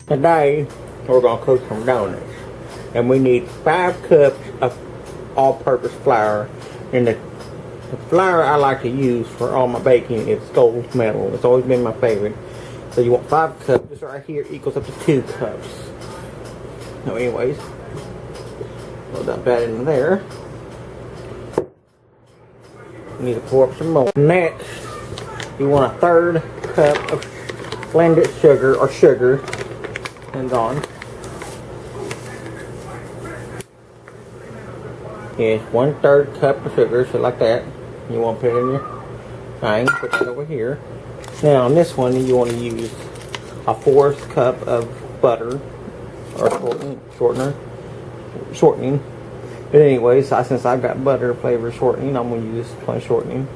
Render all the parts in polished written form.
Today, we're going to cook some donuts. And we need 5 cups of all-purpose flour. And the flour I like to use for all my baking is Gold Medal. It's always been my favorite. So you want 5 cups. This right here equals up to 2 cups. So anyways, we'll dump that in there. You need to pour up some more. Next, you want a 1/3 cup of blended sugar or sugar. And on. Yes, 1/3 cup of sugar, so like that. You want to put it in your thing. Put that over here. Now on this one, you want to use a 1/4 cup of butter or shortening. But anyways, since I've got butter flavor shortening, I'm going to use plain shortening.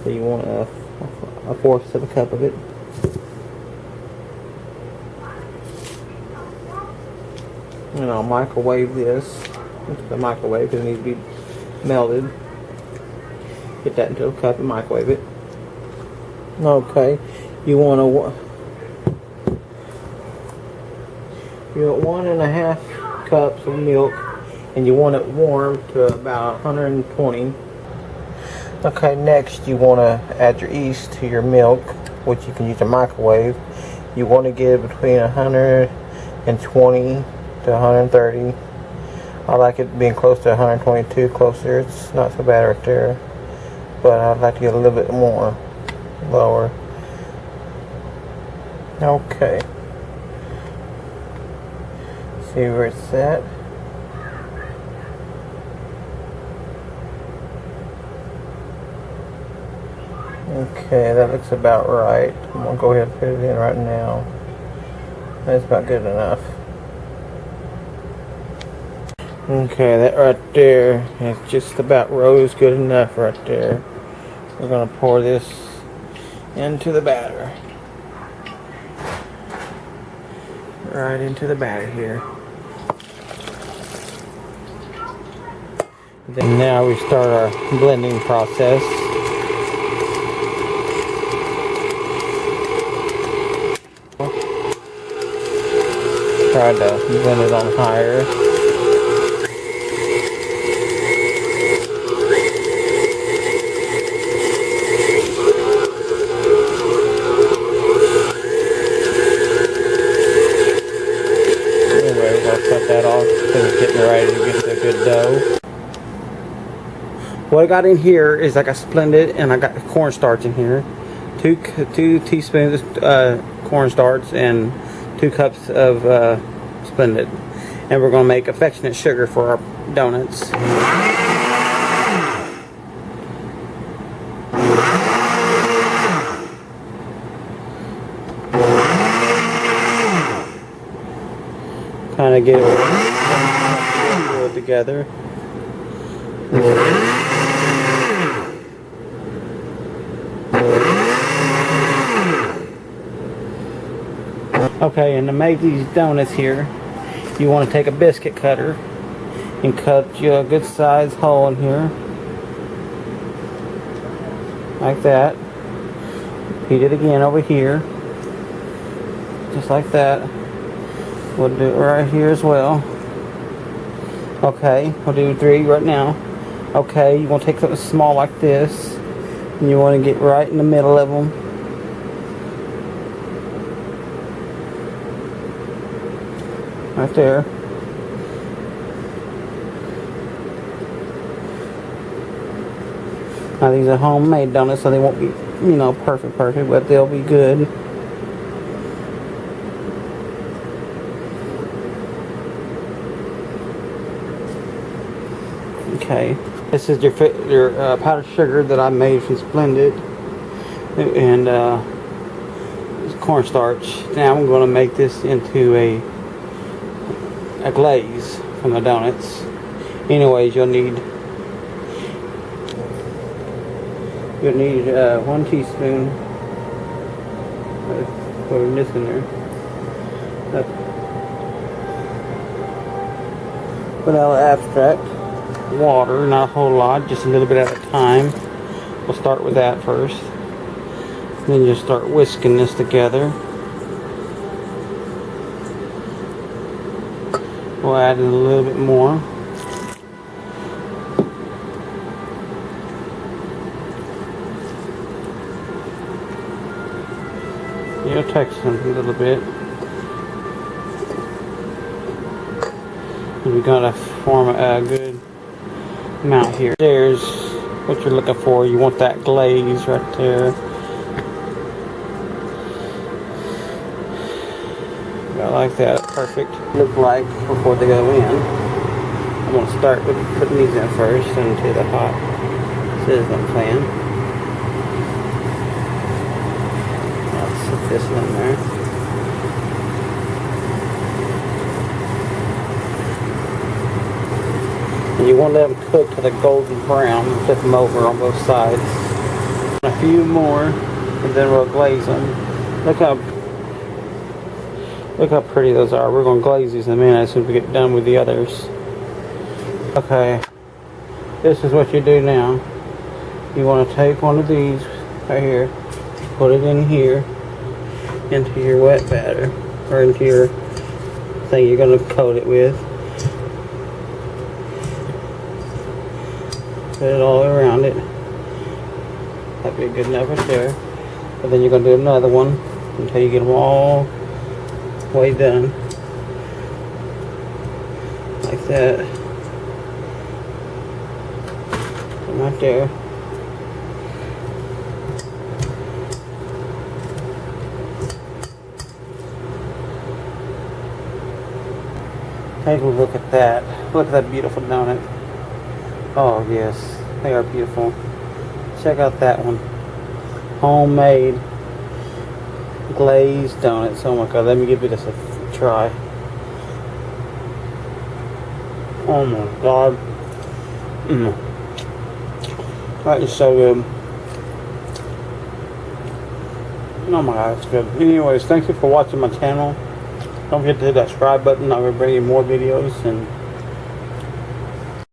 So you want a 1/4 of a cup of it. And I'll microwave this into the microwave because it needs to be melted. Get that into a cup and microwave it. Okay, you want 1.5 cups of milk, and you want it warm to about 120. Okay, next you want to add your yeast to your milk, which you can use a microwave. You want to get between 120 to 130. I like it being close to 122, closer. It's not so bad right there, but I'd like to get a little bit more lower. Okay, see where it's at. Okay, that looks about right. I'm gonna go ahead and put it in right now. That's about good enough. Okay, that right there is just about rose good enough right there. We're going to pour this into the batter. Right into the batter here. Then now we start our blending process. Try to blend it on higher. Cut that off because it's getting ready to get the good dough. What I got in here is I got Splendid and I got cornstarch in here. 2 teaspoons cornstarch and 2 cups of Splendid. And we're going to make affectionate sugar for our donuts. Kind of get it together. Okay, and to make these donuts here, you want to take a biscuit cutter and cut you a good sized hole in here, like that. Repeat it again over here, just like that. We'll do it right here as well. Okay, we'll do 3 right now. Okay, you want to take something small like this, and you want to get right in the middle of them. Right there. Now these are homemade donuts, so they won't be, perfect, but they'll be good. Okay, this is your powdered sugar that I made from Splendid, and cornstarch. Now I'm going to make this into a glaze from the donuts. Anyways, you'll need 1 teaspoon. Put this in there. Vanilla extract. Water, not a whole lot, just a little bit at a time. We'll start with that first. Then you start whisking this together. We'll add in a little bit more. It'll take some a little bit. And we're gonna form a good amount here. There's what you're looking for. You want that glaze right there. I like that. Perfect. Look like before they go in. I'm gonna start with putting these in first into the hot sizzling pan. I'll set this in there. And you want to let them cook to the golden brown. Flip them over on both sides. A few more, and then we'll glaze them. Look how pretty those are. We're going to glaze these in a minute as soon as we get done with the others. Okay, this is what you do now. You want to take one of these right here, put it in here, into your wet batter, or into your thing you're going to coat it with. Put it all around it. That'd be good enough right there. And then you're going to do another one until you get them all way done. Like that. Put them right there. Take a look at that. Look at that beautiful donut. Oh yes, they are beautiful. Check out that one. Homemade glazed donuts. Oh my god, let me give this a try. Oh my god. That is so good. Oh my god, it's good. Anyways, thank you for watching my channel. Don't forget to hit that subscribe button. I'm going to bring you more videos, and